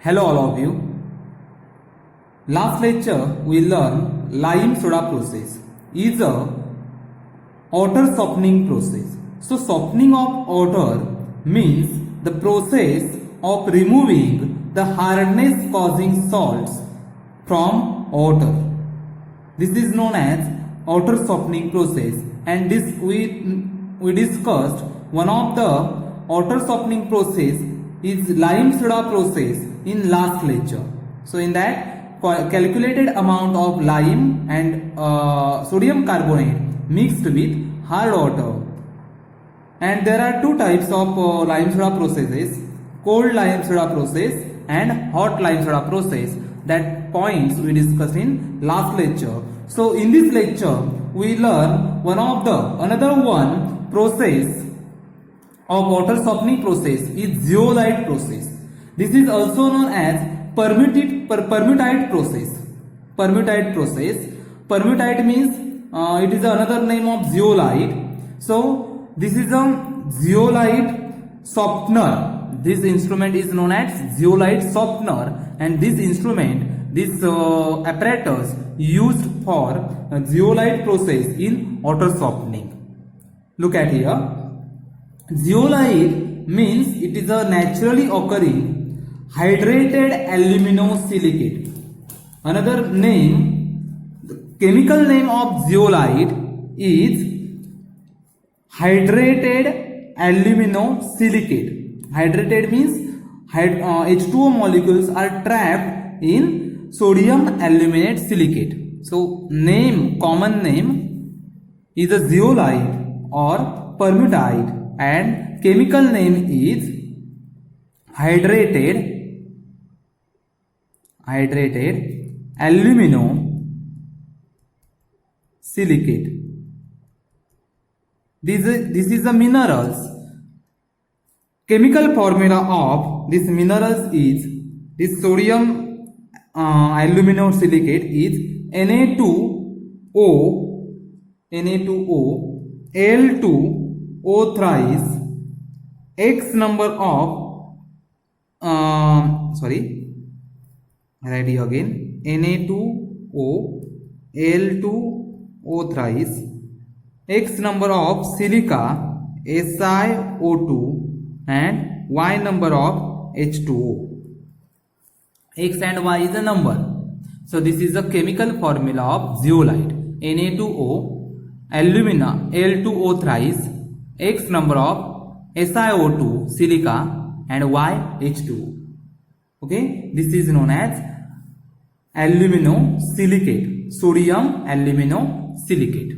Hello all of you. Last lecture we learned lime soda process is a water softening process. So softening of water means the process of removing the hardness causing salts from water. This is known as water softening process, and this we discussed one of the water softening process is lime soda process in last lecture. So in that, calculated amount of lime and sodium carbonate mixed with hard water. And there are two types of lime soda processes: cold lime soda process and hot lime soda process. That points we discussed in last lecture. So in this lecture we learn another one process of water softening process is zeolite process. This is also known as permutite process. Permutite process. Permutite means it is another name of zeolite. So this is a zeolite softener. This instrument is known as zeolite softener, and this instrument, this apparatus used for zeolite process in water softening. Look at here. Zeolite means it is a naturally occurring hydrated aluminosilicate. Another name, the chemical name of zeolite is hydrated aluminosilicate. Hydrated means H2O molecules are trapped in sodium aluminate silicate. So common name is a zeolite or permutite, and chemical name is hydrated aluminosilicate. This is the minerals. Chemical formula of this minerals is this sodium aluminosilicate is Na2O Al2O thrice X number of write here again, Na2O Al2O thrice X number of silica SiO2 and Y number of H2O. X and Y is a number. So this is the chemical formula of zeolite. Na2O alumina Al2O thrice X number of SiO2 silica and Y H2O. Okay, this is known as aluminosilicate, sodium aluminosilicate.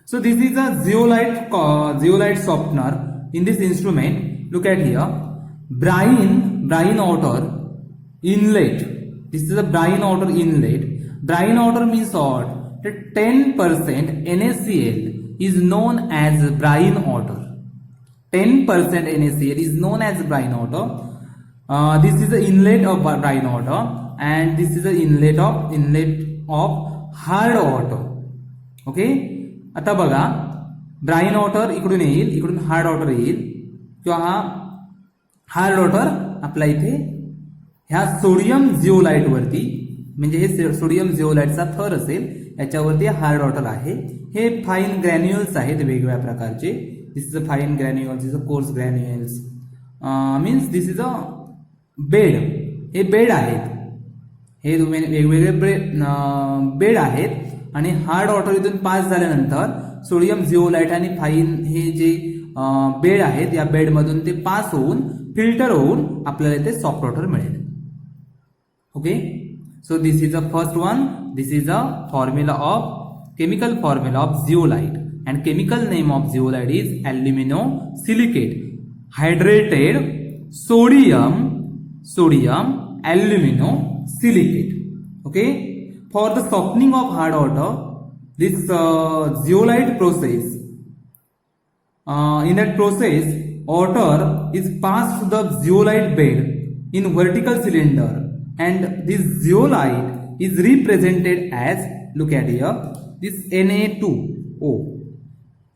So this is a zeolite softener. In this instrument, look at here, brine water inlet. This is a brine water inlet. Brine water means what? That 10% NaCl is known as brine water. 10% NaCl is known as brine water. This is the inlet of brine water, and this is the inlet of hard water. Okay. आता बघा, Bryan water इकडून येईल, इकडून hard water येईल, किंवा हा hard water आपला इथे ह्या सोडियम जिओलाइट वरती, म्हणजे हे सोडियम जिओलाइटचा थर असेल, याच्यावरती हार्ड वॉटर आहे. हे फाईन ग्रॅन्युअल्स आहेत वेगवेगळ्या प्रकारचे. This is a fine granules, this is a coarse granules. Means this is a bed. हे बेड आहेत, हे वेगवेगळे बेड आहेत, आणि हार्ड वॉटर इथून पास झाल्यानंतर सोडियम जिओलाइट आणि फाईन हे जे बेड आहेत, या बेड मधून ते पास होऊन फिल्टर होऊन आपल्याला इथे सॉफ्ट वॉटर मिळेल. Okay, so this is a first one. This is a formula of chemical formula of zeolite, and chemical name of zeolite is aluminosilicate hydrated sodium aluminosilicate. Okay. For the softening of hard water, this zeolite process, in that process, water is passed to the zeolite bed in vertical cylinder, and this zeolite is represented as, look at here, this Na2O.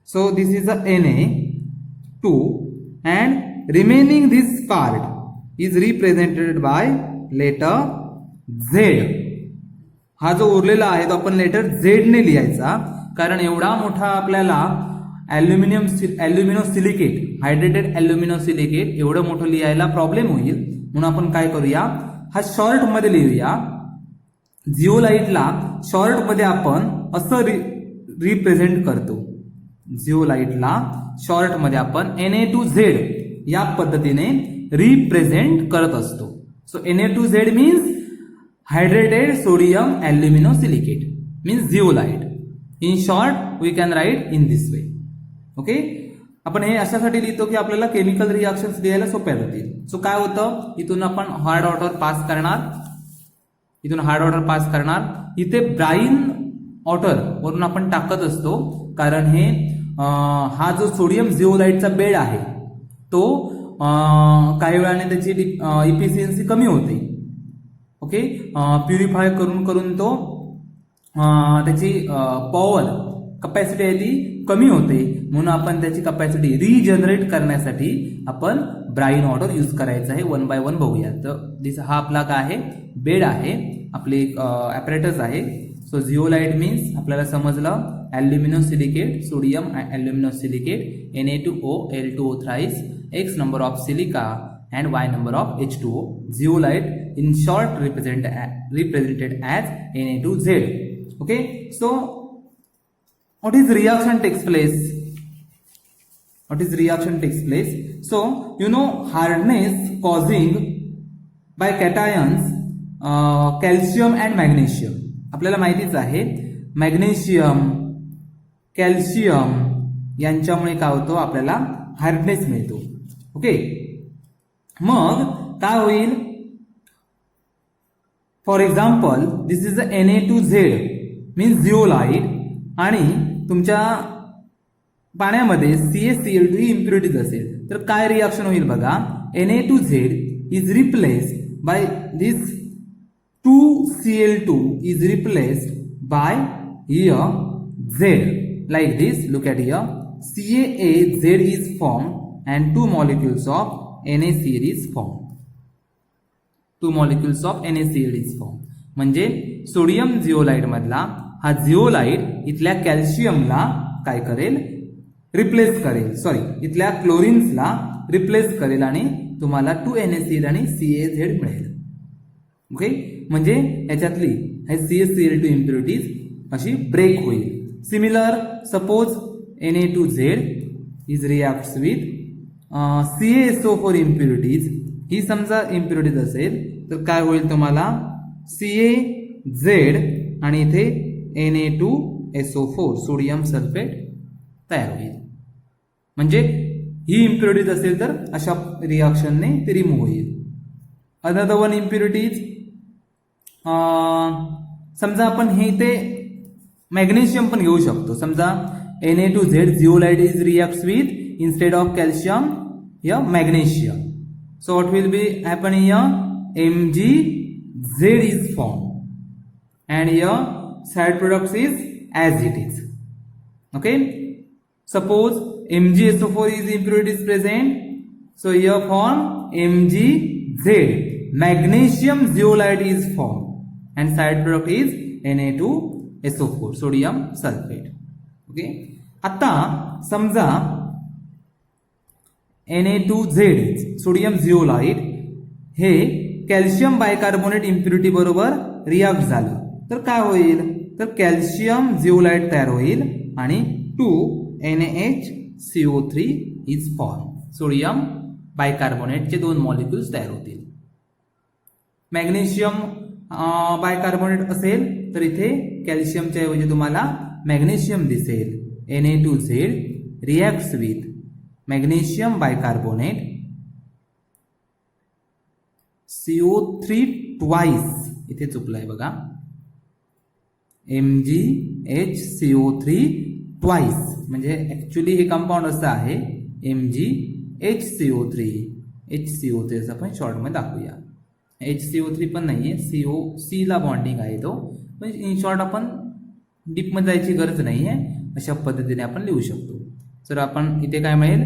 So this is a Na2, and remaining this part is represented by letter Z. हा जो उरलेला आहे तो आपण letter Z ने लिहायचा, कारण एवढा मोठा आपल्याला ॲल्युमिनो सिलिकेट, हायड्रेटेड ॲल्युमिनो सिलिकेट एवढं मोठं लिहायला प्रॉब्लेम होईल. म्हणून आपण काय करूया, हा शॉर्ट मध्ये लिहूया. जिओलाइटला शॉर्ट मध्ये आपण असं रिप्रेझेंट करतो. जिओलाइटला शॉर्ट मध्ये आपण Na2Z या पद्धतीने रिप्रेझेंट करत असतो. So Na2Z means hydrated sodium aluminosilicate means zeolite. In short we can write in this way. Okay, आपण हे अशासाठी लिहितो की आपल्याला केमिकल रिएक्शन्स लिहायला सोप्या जातील. सो काय होतं, इथून आपण हार्ड ऑर्डर पास करणार. इथे ब्राईन ऑर्डर वरून आपण टाकत असतो, कारण हे हा जो सोडियम जिओलाइटचा बेड आहे तो काही वेळाने त्याची इफिशियन्सी कमी होते. ओके, प्युरिफाय करून तो त्याची पॉवर कपॅसिटी आहे ती कमी होते. म्हणून आपण त्याची कपॅसिटी रिजनरेट करण्यासाठी आपण ब्राईन ऑर्डर यूज करायचा आहे. 1 by 1 बघूया. तर हा आपला काय आहे, बेड आहे, आपले ॲपरेटस आहे. सो जिओलाइट मीन्स आपल्याला समजलं aluminosilicate, sodium aluminosilicate, Na2O, L2O thrice, X number of silica and Y number of H2O. Zeolite in short represented as Na2Z. Okay, so what is reaction takes place? So you know hardness causing by cations calcium and magnesium. आपल्याला माहितीच आहे magnesium, calcium यांच्यामुळे काय होतो, आपल्याला hardness मिळतो. Okay, मग काय होईल, for example this is Na2Z means zeolite, आणि तुमच्या पाण्यामध्ये CaCl2 ही इम्प्युरिटीज असेल तर काय रिॲक्शन होईल बघा. Na2Z is replaced by this 2Cl2 is replaced by here Z, like this. Look at here, CaAZ is formed and 2 molecules of NaCl is formed. 2 molecules of NaCl is formed. म्हणजे sodium zeolite मधला हा zeolite इथल्या कॅल्शियमला काय करेल, replace करेल. Sorry, इथल्या क्लोरिन्सला replace करेल आणि तुम्हाला 2 NaCl आणि CaZ मिळेल. ओके, म्हणजे याच्यातली CaCl2 इम्प्युरिटीज अशी ब्रेक होईल. Similar, suppose Na2Z is reacts with CaSO4 impurities. ही समजा इम्प्युरिटीज असेल तर काय होईल, तुम्हाला CaZ आणि इथे Na2SO4 सोडियम सल्फेट तयार होईल. म्हणजे ही इम्प्युरिटीज असेल तर अशा रिॲक्शनने ते रिमूव्ह होईल. अनदर वन इम्प्युरिटीज, समजा आपण हे इथे मॅग्नेशियम पण घेऊ शकतो. समजा Na2Z zeolite is reacts with instead of calcium या magnesium. So what will be happen here, MgZ is form and here side products is as it is. Okay, suppose MgSO4 is impurity is present, so here form MgZ, magnesium zeolite is formed and side product is Na2SO4 sodium sulfate. Okay, आता समजा Na2Z sodium zeolite हे calcium bicarbonate impurity बरोबर react झालं तर काय होईल, तर calcium zeolite तयार होईल आणि 2NaHCO3 इज फॉर्म. सोडियम बायकार्बोनेटचे 2 मॉलिक्युल्स तयार होतील. मॅग्नेशियम बायकार्बोनेट असेल तर इथे कॅल्शियमच्या ऐवजी तुम्हाला मॅग्नेशियम दिसेल. Na2Z reacts with magnesium bicarbonate CO3 twice, इथे चुकलंय बघा, MgHCO3 ट्वाइस म्हणजे ऍक्च्युली हे कंपाऊंड असं आहे MgHCO3. HCO3 असं आपण शॉर्ट मध्ये दाखवूया. HCO3 पण नाहीये, COC ला बॉन्डिंग आहे तो, पण इन शॉर्ट आपण डीप मध्ये जायची गरज नाहीये, अशा पद्धतीने आपण लिहू शकतो. तर आपण इथे काय मिळेल,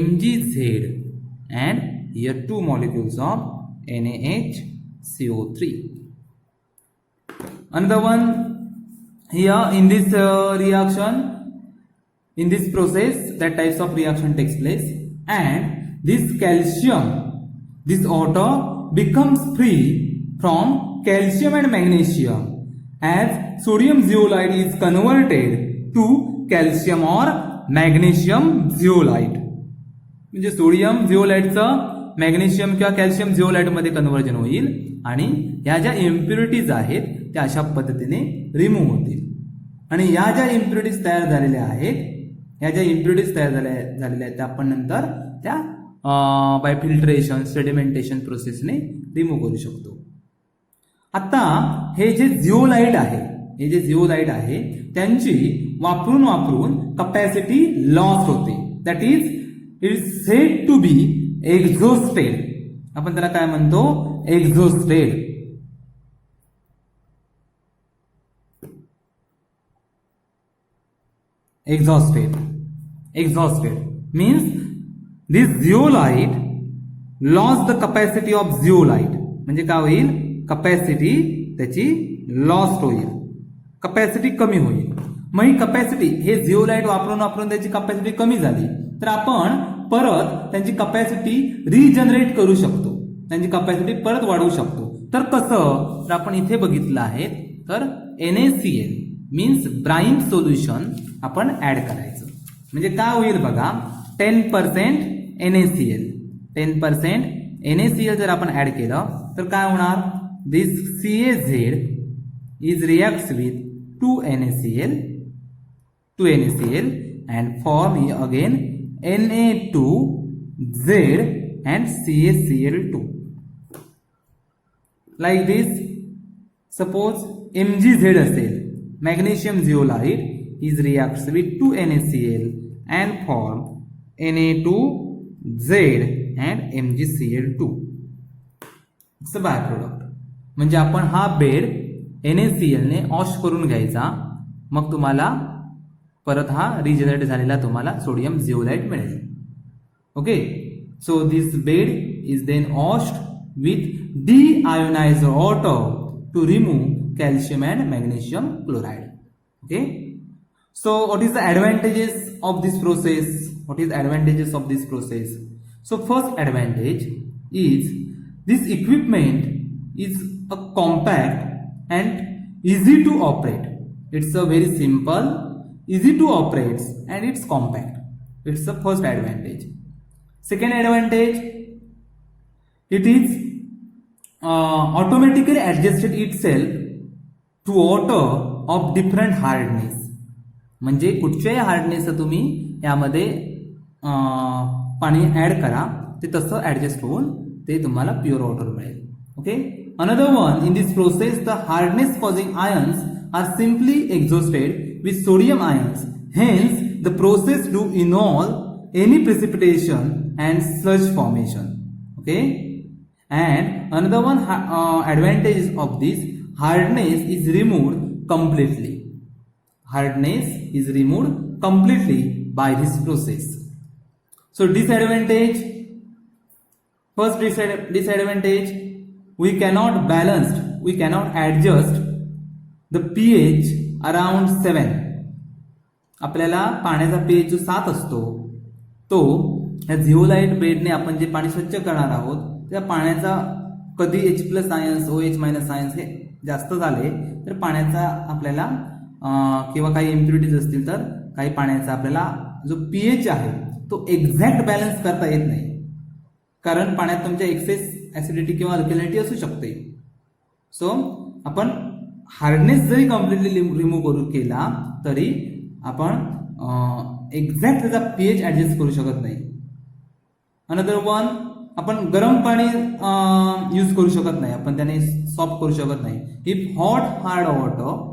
MgZ and here 2 molecules of NaH CO3. Another one here in this reaction, in this process, that types of reaction takes place, and this calcium, this water becomes free from calcium and magnesium as sodium zeolite is converted to calcium or magnesium zeolite. म्हणजे sodium झिओलाइटचं magnesium किंवा calcium झिओलाइट मध्ये conversion होईल आणि ह्या ज्या impurities आहेत त्या अशा पद्धतीने रिमूव्ह होतील. आणि या ज्या इम्प्युरिटीज तयार झालेल्या आहेत, या ज्या इम्प्युरिटीज तयार झालेल्या आहेत त्या आपण नंतर त्या बाय फिल्ट्रेशन सेडिमेंटेशन प्रोसेसने रिमूव्ह करू शकतो. आता हे जे झिओलाइट आहे त्यांची वापरून कपॅसिटी लॉस होते. That is it is said to be exhausted. आपण त्याला काय म्हणतो? Exhausted. Exhausted means this zeolite lost the capacity of zeolite. म्हणजे काय होईल? कपॅसिटी त्याची लॉस्ट होईल, कपॅसिटी कमी होईल. मग ही कपॅसिटी, हे झिओलाइट वापरून त्याची कपॅसिटी कमी झाली तर आपण परत त्यांची कपॅसिटी रिजनरेट करू शकतो, त्यांची कपॅसिटी परत वाढवू शकतो. तर कसं? तर आपण इथे बघितलं आहे. तर NaCl मीन्स ब्राईन सोल्युशन आपण ऍड करायचं. म्हणजे काय होईल बघा, 10% NaCl जर आपण ऍड केलं तर काय होणार? दिस CaZ is reacts with 2 NaCl and form again Na2Z and CaCl2. Like this, suppose MgZ असेल, magnesium zeolite is reacts with 2 NaCl and form Na2Z and MgCl2. It's a byproduct. म्हणजे आपण हा बेड NaCl ने wash करून घ्यायचा, मग तुम्हाला परत हा रिजनरेट झालेला तुम्हाला सोडियम झिओलाइट मिळेल. Okay, so this bed is then washed with deionized water to remove calcium and magnesium chloride. Okay, so what is the advantages of this process? So first advantage is this equipment is a compact and easy to operate. It's a very simple, easy to operate and it's compact. It's the first advantage. Second advantage, it is automatically adjusted itself to water of different hardness. म्हणजे कुठच्याही hardness तुम्ही यामध्ये पाणी add करा, ते तसं adjust होऊन ते तुम्हाला प्युअर वॉटर मिळेल. Okay, another one, in this process the hardness causing ions are simply exhausted with sodium ions. Hence the process do involve any precipitation and sludge formation. Okay, and another one advantage of this, hardness is removed completely. Hardness is removed completely by this process. So disadvantage, first disadvantage, we cannot adjust the pH around 7. आपल्याला पाण्याचा pH जो 7 असतो तो या झिओलाइट बेडने आपण जे पाणी स्वच्छ करणार आहोत त्या पाण्याचा कधी H+ आयन्स OH- आयन्स हे जास्त झाले तर पाण्याचा आपल्याला किंवा काही इम्प्युरिटीज असतील तर काही पाण्याचा आपल्याला जो pH आहे तो एक्झॅक्ट बॅलन्स करता येत नाही, कारण पाण्यात तुमच्या एक्सेस ऍसिडिटी किंवा अल्कलिनिटी असू शकते. सो आपण हार्डनेस जरी कम्प्लिटली रिमूव्ह केला तरी आपण एक्झॅक्ट त्याचा pH ऍडजस्ट करू शकत नाही. अनदर वन, आपण गरम पाणी यूज करू शकत नाही, आपण त्याने सॉफ्ट करू शकत नाही. If hot hard water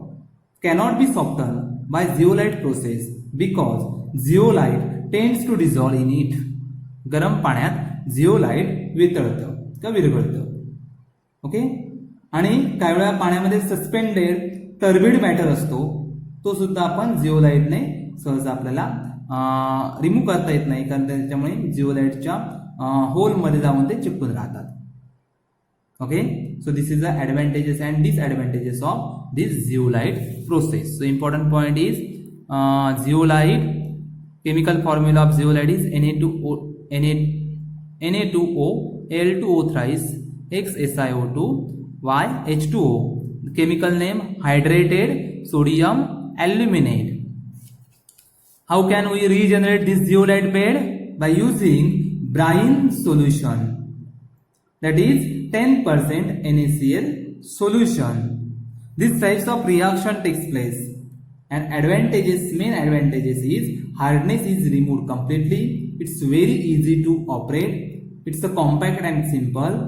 cannot be soften by zeolite process because zeolite tends to dissolve in it. गरम पाण्यात झिओलाइट वितळतं किंवा विरघळतं. ओके, आणि काही वेळा पाण्यामध्ये सस्पेंडेड टर्बिड मॅटर असतो, तो सुद्धा आपण झिओलाइटने सहज आपल्याला रिमूव्ह करता येत नाही, कारण त्याच्यामुळे झिओलाइटच्या होल मध्ये जाऊन ते चिपकून राहतात. Okay, so this is the advantages and disadvantages of this zeolite process. So important point is zeolite, chemical formula of zeolite is Na2O L2O thrice X SiO2 Y H2O. The chemical name hydrated sodium aluminate. How can we regenerate this zeolite bed? By using brine solution, that is 10% NaCl solution. This types of reaction takes place, and main advantages is hardness is removed completely. It's very easy to operate. It's a compact and simple.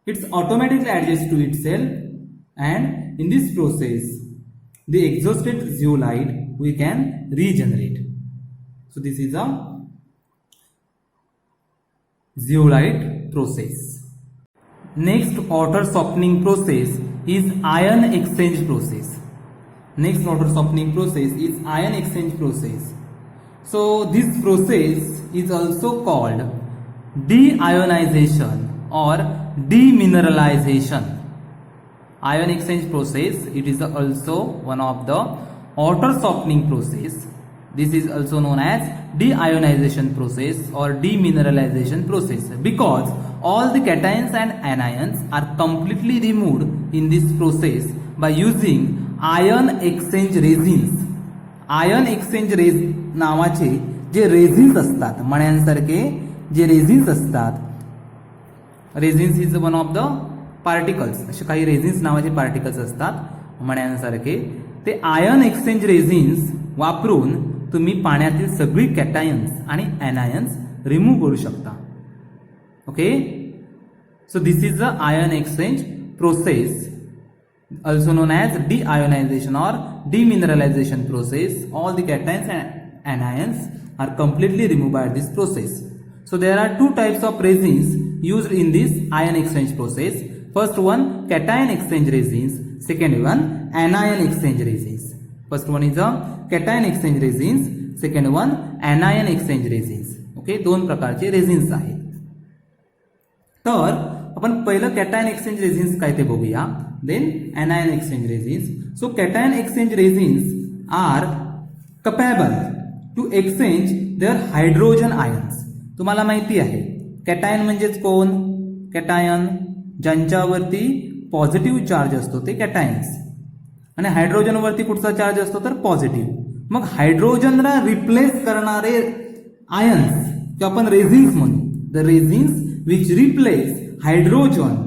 It's automatically adjusts to itself, and in this process, the exhausted zeolite we can regenerate. So this is a zeolite process. Next water softening process is ion exchange process. Next water softening process is ion exchange process. So this process is also called deionization or demineralization. Ion exchange process, it is also one of the water softening process. This is also known as deionization process or demineralization process, because all the cations and anions are completely removed in this process by using ion exchange resins. Ion exchange नावाचे जे resins असतात, मण्यांसारखे जे resins असतात, resins is one of the particles, असे काही resins नावाचे particles असतात मण्यांसारखे, ते आयन एक्सचेंज रेझिन्स वापरून तुम्ही पाण्यातील सगळी कॅटायन्स आणि एनायन्स रिमूव्ह करू शकता. Okay, so this is the ion exchange process, also known as deionization or demineralization process. All the cations and anions are completely removed by this process. So there are two types of resins used in this ion exchange process. First one, cation exchange resins. Second one, anion exchange resins. First one is a cation exchange resins. Second one, anion exchange resins. Okay, दोन प्रकारचे resins आहेत. तर आपण पहिलं cation exchange resins काय ते बघूया, then anion exchange resins. So cation exchange resins are capable to exchange their hydrogen ions. तुम्हाला माहिती आहे कॅटायन म्हणजेच कोण, कॅटायन ज्यांच्यावरती पॉझिटिव्ह चार्ज असतो ते कॅटायन्स, आणि हायड्रोजन वरती कुठचा चार्ज असतो तर पॉझिटिव्ह. मग हायड्रोजनला रिप्लेस करणारे आयन्स किंवा आपण रेझिन्स म्हणू, the resins which replace hydrogen,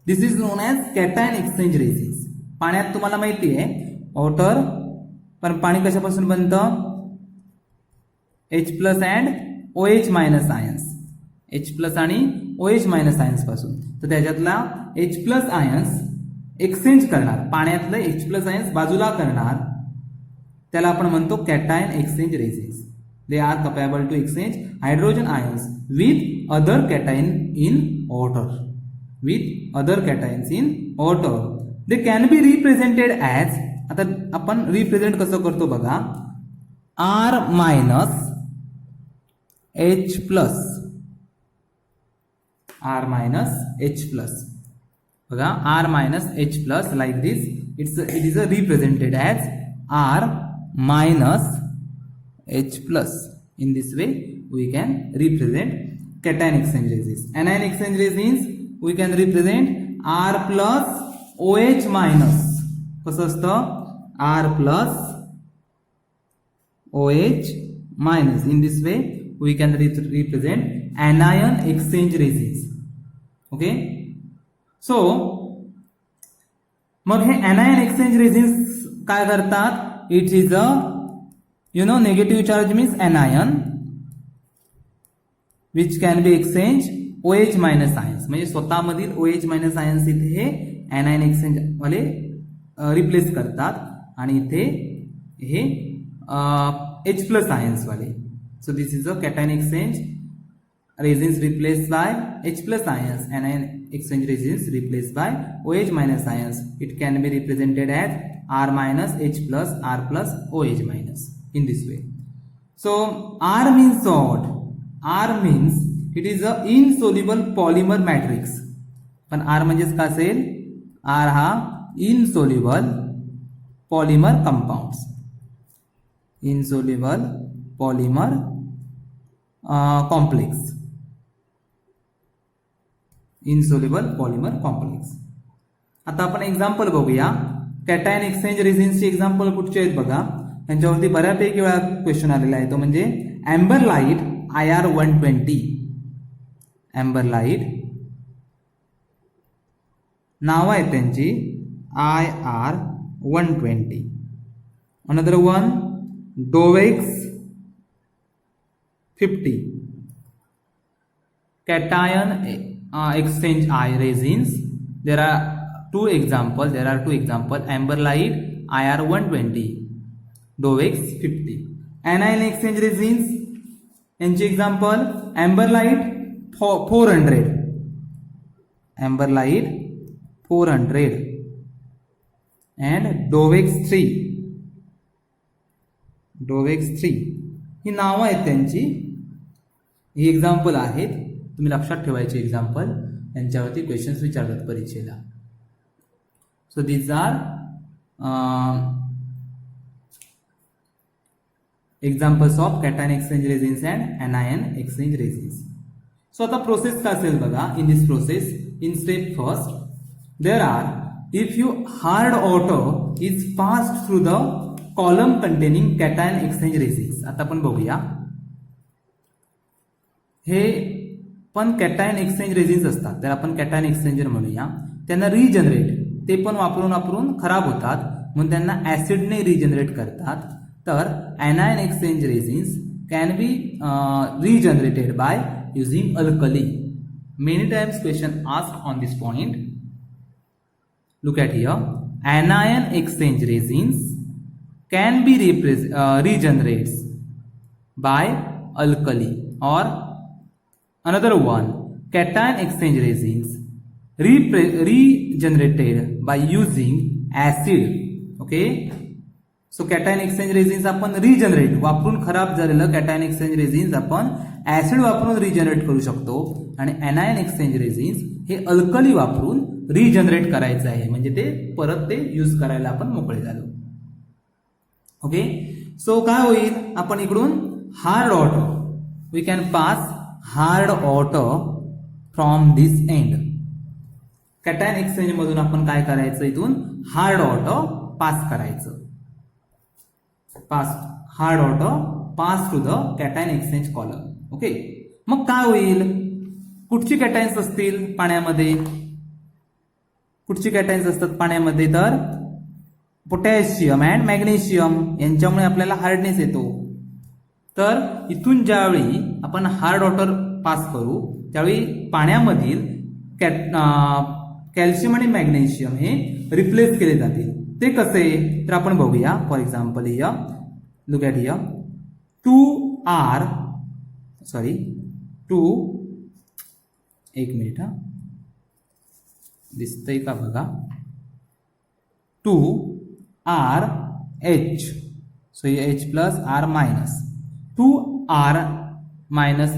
this is non as cation exchange resins. पाण्यात तुम्हाला माहिती आहे वॉटर, पण पाणी कशापासून बनतं, H+ and OH- ions, H+ आणि OH- आयन्स पासून. तर त्याच्यातला H+ आयन्स एक्सचेंज करणार, पाण्यातलं H+ आयन्स बाजूला करणार, त्याला आपण म्हणतो cation exchange resins. They are capable to exchange hydrogen ions with other cation in water. with other cations in water. They can be represented as, आता आपण रिप्रेझेंट कसं करतो बघा, R- H+, R-H+, बघा R-H+, like this, it is represented as R-H+. In this way we can represent cation exchange resins. Anion exchange resins we can represent R+OH-. कसं असतं, R+OH-. In this way we can represent anion exchange resins. Okay, so मग हे anion exchange resins काय करतात, it is a negative charge means anion which can be exchanged OH- ions, म्हणजे स्वतःमधील OH- ions इथे हे anion exchange वाले replace करतात, आणि इथे हे H+ ions वाले. So this is a cation exchange resins replaced by H+ ions, anion exchange resins replaced by OH- ions. It can be represented as R-H+, R+OH-. In this way. So R means what? R means it is a insoluble polymer matrix. पण R म्हणजेच काय असेल, R हा insoluble polymer compounds, insoluble polymer complex, insoluble polymer complex. आता आपण example बघूया. Cation exchange रेझिन्सचे example कुठचे आहेत बघा. यांच्यावरती बऱ्यापैकी वेळा क्वेश्चन आलेला आहे तो म्हणजे Amberlite IR120. Amberlite नाव आहेत त्यांची IR120. Another one Dowex 50. cation exchange resins. There are two examples. Amber light IR120, Dovex 50. Anion exchange resins. यांचे example amber light 400, amber light 400 and Dovex 3. ही नावं आहेत त्यांची. ही एक्झाम्पल आहेत, तुम्ही लक्षात ठेवायचे एक्झाम्पल. यांच्यावरती क्वेश्चन्स विचारतात परीक्षेला. So these are examples of cation exchange resins and anion exchange resins. So आता प्रोसेस काय असेल बघा. In this process, in step first, there are if you hard water is passed through the column containing cation exchange resins. आता आपण बघूया. हे पण cation exchange resins असतात, तर आपण कॅटायन एक्सचेंजर म्हणूया. त्यांना रिजनरेट, ते पण वापरून खराब होतात म्हणून त्यांना ऍसिडने रिजनरेट करतात. तर anion exchange resins can be regenerated by using alkali. Many times question asked on this point. Look at here. anion exchange resins can be regenerates by alkali, or another one, cation exchange resins regenerated by using acid. Okay, so cation exchange resins आपण regenerate, वापरून खराब झालेलं cation exchange resins आपण acid वापरून regenerate करू शकतो. आणि anion exchange resins हे अल्कली वापरून रिजनरेट करायचं आहे, म्हणजे ते परत ते यूज करायला आपण मोकळे झालो. ओके, सो काय होईल, आपण इकडून hard water, we can pass hard water from this end. Cation exchange मधून आपण काय करायचं, इथून हार्ड ऑटो पास करायचं. Hard water pass to the cation exchange column. Okay, मग काय होईल, कुठची कॅटायन्स असतील पाण्यामध्ये, कुठची कॅटायन्स असतात पाण्यामध्ये, तर पोटॅशियम अँड मॅग्नेशियम. यांच्यामुळे आपल्याला हार्डनेस येतो. तर इथून ज्यावेळी आपण हार्ड वॉटर पास करू त्यावेळी पाण्यामधील कॅल्शियम आणि मॅग्नेशियम हे रिप्लेस केले जातील. ते कसे, तर आपण बघूया. For example here, look at here. 1 minute हा, दिसतंय का बघा. 2RH, so H plus R minus, 2R minus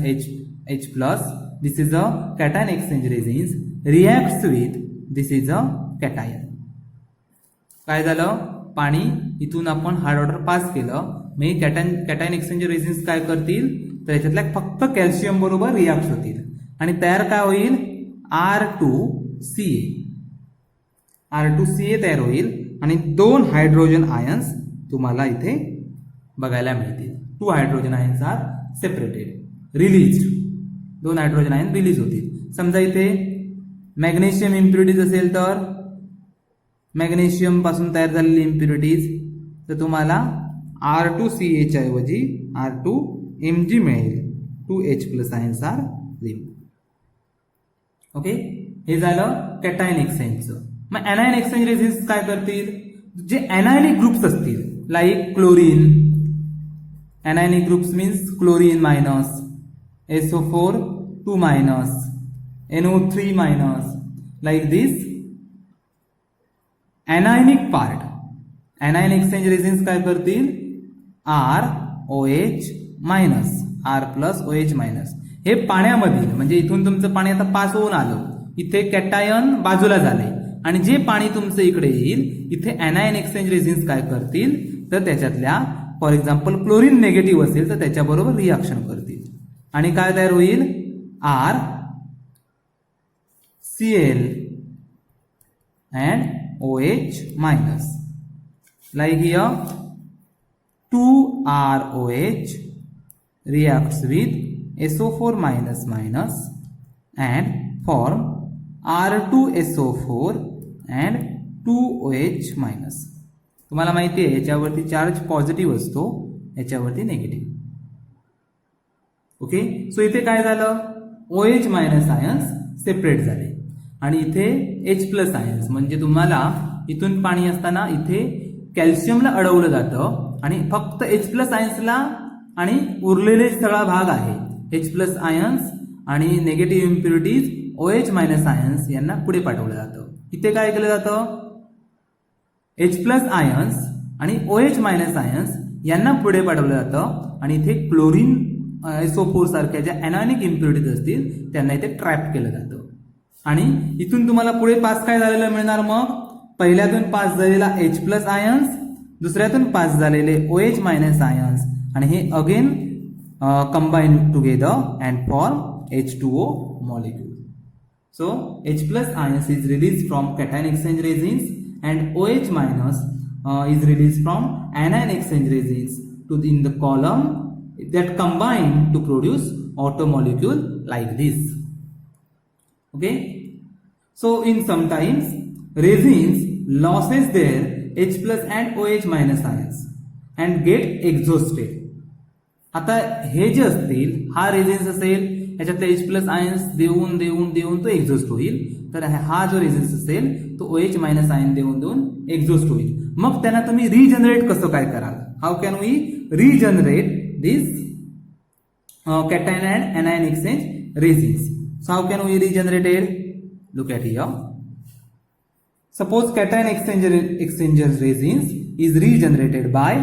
H plus, this is a cation exchange resins, reacts with this is a cation. काय झालं, पाणी इथून आपण हार्ड वॉटर पास केलं, मग कॅटायन एक्सचेंज रेझिन्स काय करतील, तर याच्यातल्या फक्त कॅल्शियम बरोबर रिॲक्ट होतील आणि तयार काय होईल, R2CA तयार होईल आणि 2 हायड्रोजन आयन्स तुम्हाला इथे बघायला मिळतील. 2 hydrogen ions are separated, release. 2 hydrogen ion release होतील. समजा इथे मॅग्नेशियम इम्प्युरिटीज असेल तर मॅग्नेशियम पासून तयार झालेली इम्प्युरिटीज, तर तुम्हाला R2CA च्या ऐवजी R2Mg मिळेल. 2H+ ions R remove. Okay, हे झालं कॅटायन एक्सचेंजचं. मग anion एक्सचेंज रेझिन्स काय करतील, जे एनायनिक ग्रुप्स असतील, like chlorine. Anionic groups means chlorine minus, SO4 2 minus, NO3 minus, like this anionic part. Anion exchange resins काय करतील, ROH मायनस, R+OH मायनस. हे पाण्यामधील, म्हणजे इथून तुमचं पाणी आता पास होऊन आलं, इथे कॅटायन बाजूला झाले आणि जे पाणी तुमचं इकडे येईल इथे एनायन एक्सचेंज रेझिन्स काय करतील तर त्याच्यातल्या फॉर एक्झाम्पल क्लोरीन निगेटिव्ह असेल तर त्याच्याबरोबर रिॲक्शन करतील आणि काय तयार होईल R Cl and OH minus. Like here 2ROH reacts with SO4 minus minus and form R2SO4 and 2OH minus. तुम्हाला माहिती आहे याच्यावरती चार्ज पॉझिटिव्ह असतो याच्यावरती निगेटिव्ह. ओके सो इथे काय झालं OH मायनस आयन्स सेपरेट झाले आणि इथे H प्लस आयन्स म्हणजे तुम्हाला इथून पाणी असताना इथे कॅल्शियमला अडवलं जातं आणि फक्त H प्लस आयन्सला आणि उरलेले सगळा भाग आहे H प्लस आयन्स आणि negative impurities OH minus ions यांना पुढे पाठवलं जातं. इथे काय केलं जातं H प्लस आयन्स आणि OH मायनस आयन्स यांना पुढे पाठवलं जातं आणि इथे क्लोरीन SO4 सारख्या ज्या एनायनिक इम्प्युरिटीज असतील त्यांना इथे ट्रॅप केलं जातं आणि इथून तुम्हाला पुढे पास काय झालेलं मिळणार मग पहिल्यातून पास झालेला H प्लस आयन्स दुसऱ्यातून पास झालेले OH मायनस आयन्स आणि हे again combine together and form H2O molecule. So H plus ions is release from cation exchange resins and OH minus is released from anion exchange resins to in the column that combine to produce auto molecule like this. Okay, so in sometimes resins loses their H plus and OH minus ions and get exhausted. आता हे जे असतील हा resins असेल याच्यातले H plus ions देऊन देऊन देऊन तो एक्झॉस्ट होईल तर हा जो रेझिन्स असेल तो OH मायनस आयन देऊन देऊन एक्झॉस्ट होईल. मग त्यांना तुम्ही रिजनरेट कसं काय कराल how can we regenerate this cation and anion exchange resins. So how can we regenerated look at here. Suppose cation exchange resins is regenerated by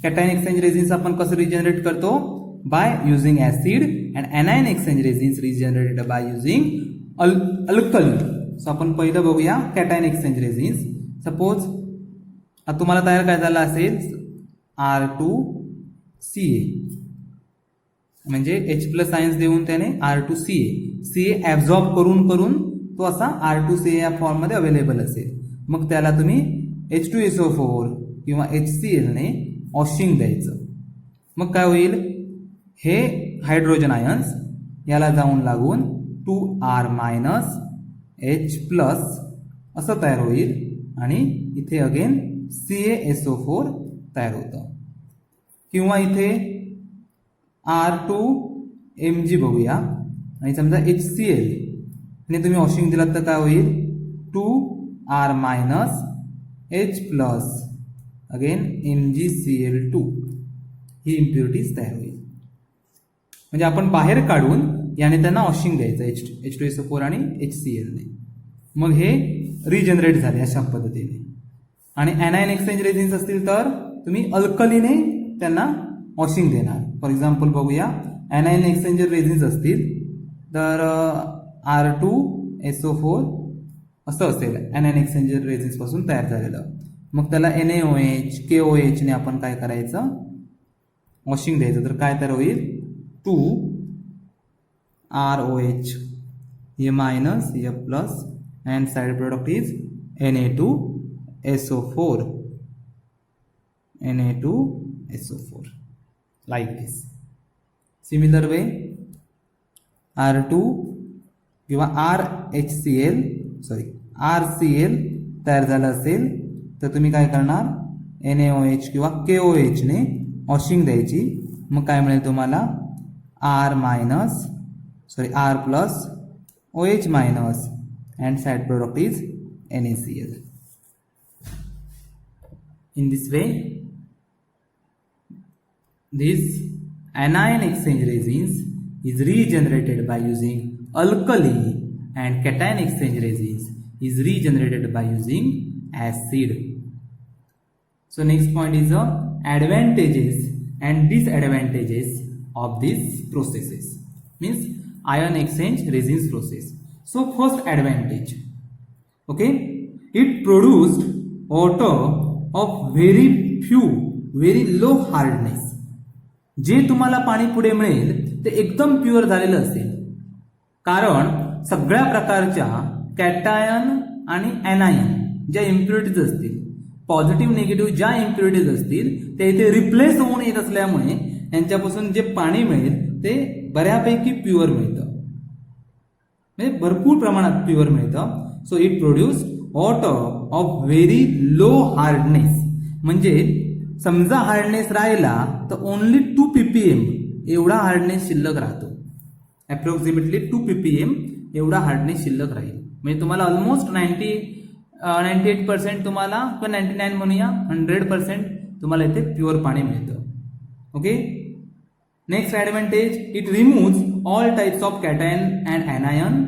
cation exchange resins आपण कसं रिजनरेट करतो by using acid and anion exchange resins regenerated by using alkali. So आपण पहिलं बघूया cation exchange resins. Suppose तुम्हाला तयार काय झालं असेल R2CA म्हणजे H प्लस आयन्स देऊन त्याने R2CA ऍब्झॉर्ब करून करून तो असा R2CA या फॉर्म मध्ये अवेलेबल असेल. मग त्याला तुम्ही H2SO4 किंवा HCl ने वॉशिंग द्यायचं. मग काय होईल हे हायड्रोजन आयन्स याला जाऊन लागून 2R मायनस H प्लस असं तयार होईल आणि इथे अगेन CaSO4 तयार होतं. किंवा इथे R2Mg बघूया आणि समजा HCl ने तुम्ही वॉशिंग दिलात तर काय होईल 2R minus H plus again MgCl2 ही इम्प्युरिटीज तयार होईल. म्हणजे आपण बाहेर काढून याने त्यांना वॉशिंग द्यायचं H2SO4 आणि HCl ने. मग हे रिजनरेट झाले अशा पद्धतीने. आणि एनायन एक्सचेंज रेझिन्स असतील तर तुम्ही अल्कलीने त्यांना वॉशिंग देणार. फॉर एक्झाम्पल बघूया एनायन एक्सचेंज रेझिन्स असतील तर R2SO4 असं असेल एनायन एक्सचेंज रेझिन्स पासून तयार झालेलं. मग त्याला NaOH KOH ने आपण काय करायचं वॉशिंग द्यायचं तर काय तयार होईल 2ROH हे मायनस हे plus and side product is Na2SO4 like this. Similar way R2 किंवा RCl तयार झालं असेल तर तुम्ही काय करणार NaOH किंवा KOH ने वॉशिंग द्यायची. मग काय मिळेल तुम्हाला R plus OH minus and side product is NaCl. In this way this anion exchange resins is regenerated by using alkali and cation exchange resins is regenerated by using acid. So next point is the advantages and disadvantages of these processes means ion exchange resins process. So first advantage, okay, it produced water of very few, very low hardness. जे तुम्हाला पाणी पुढे मिळेल ते एकदम pure झालेलं असेल, कारण सगळ्या प्रकारच्या कॅटायन आणि एनायन ज्या इम्प्युरिटीज असतील, पॉझिटिव्ह निगेटिव्ह ज्या इम्प्युरिटीज असतील ते इथे रिप्लेस होऊन येत असल्यामुळे यांच्यापासून जे पाणी मिळेल ते बऱ्यापैकी प्युअर मिळतं, म्हणजे भरपूर प्रमाणात प्युअर मिळतं. So it produce water of very low hardness. म्हणजे समजा हार्डनेस राहिला तर ओनली 2 ppm एवढा हार्डनेस शिल्लक राहतो. अप्रॉक्सिमेटली 2 ppm एवढा हार्डनेस शिल्लक राहील. म्हणजे तुम्हाला ऑलमोस्ट 98% तुम्हाला किंवा 99 म्हणूया 100% तुम्हाला इथे प्युअर पाणी मिळतं. Okay. Next advantage, it removes all types of cation and anion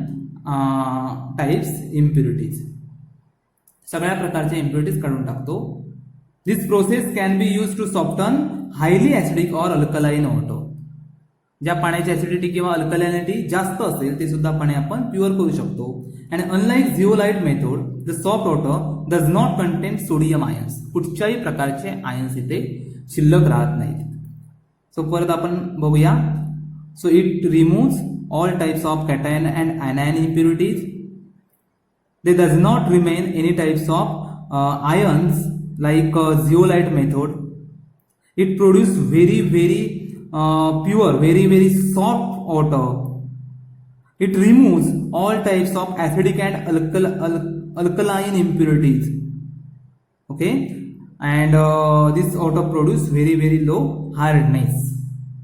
types impurities. सगळ्या प्रकारच्या इम्प्युरिटीज काढून टाकतो. This process can be use to soften highly acidic or alkaline water. ज्या पाण्याची ॲसिडिटी किंवा अल्कलाइनिटी जास्त असेल ते सुद्धा पाणी आपण प्युअर करू शकतो. And unlike zeolite method, the soft water does not contain sodium ions. कुठच्याही प्रकारचे आयन्स इथे शिल्लक राहत नाहीत. सो परत आपण बघूया. So it removes all types of cation and anion impurities. They does not remain any types of ions like zeolite method. It produces very pure, very soft water. It removes all types of acidic and alkaline impurities. Okay, and this water produces very low hardness.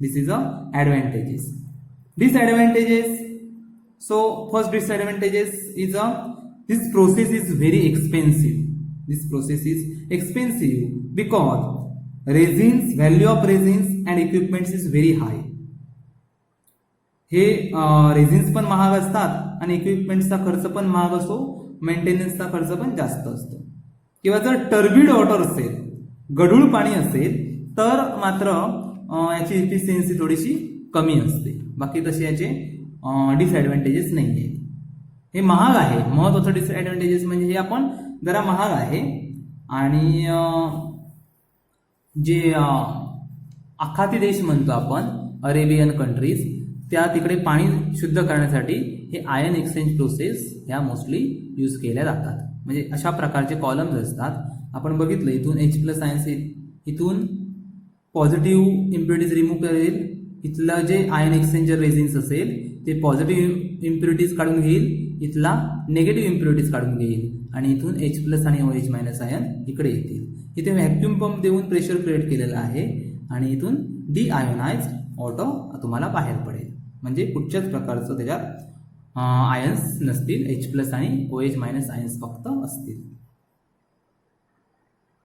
This is the advantages. Disadvantages. So first disadvantages is this process is very expensive. This process is expensive because resins, value of resins and equipments is very high. हे resins पण महाग असतात आणि इक्विपमेंटचा खर्च पण महाग असतो, मेंटेनन्सचा खर्च पण जास्त असतो. किंवा जर टर्बिड वॉटर असेल, गढूळ पाणी असेल, तर मात्र याची इफिशियन्सी थोडीशी कमी असते. बाकी तसे याचे डिसएडव्हान्टेजेस नाही आहेत. हे महाग आहे. महत्वाचं डिसएडव्हान्टेजेस म्हणजे हे आपण जरा महाग आहे आणि जे आखाती देश म्हणतो आपण, अरेबियन कंट्रीज, त्या तिकडे पाणी शुद्ध करण्यासाठी हे आयन एक्सचेंज प्रोसेस ह्या मोस्टली यूज केल्या जातात. म्हणजे अशा प्रकारचे कॉलम्स असतात. आपण बघितलं इथून H+ आयन्स, इथून पॉझिटिव्ह इम्प्युरिटीज रिमूव्ह करेल, इथलं जे आयन एक्सचेंजर रेझिन्स असेल ते पॉझिटिव्ह इम्प्युरिटीज काढून घेईल, इथला निगेटिव्ह इम्प्युरिटीज काढून घेईल आणि इथून H+ आणि OH- आयन इकडे येतील. इथे व्हॅक्युम पंप देऊन प्रेशर क्रिएट केलेलं आहे आणि इथून डिआयोनाइज्ड वॉटर तुम्हाला बाहेर पडेल. म्हणजे कुठच्याच प्रकारचं त्याच्यात आयन्स नसतील, H+ आणि OH- आयन्स फक्त असतील.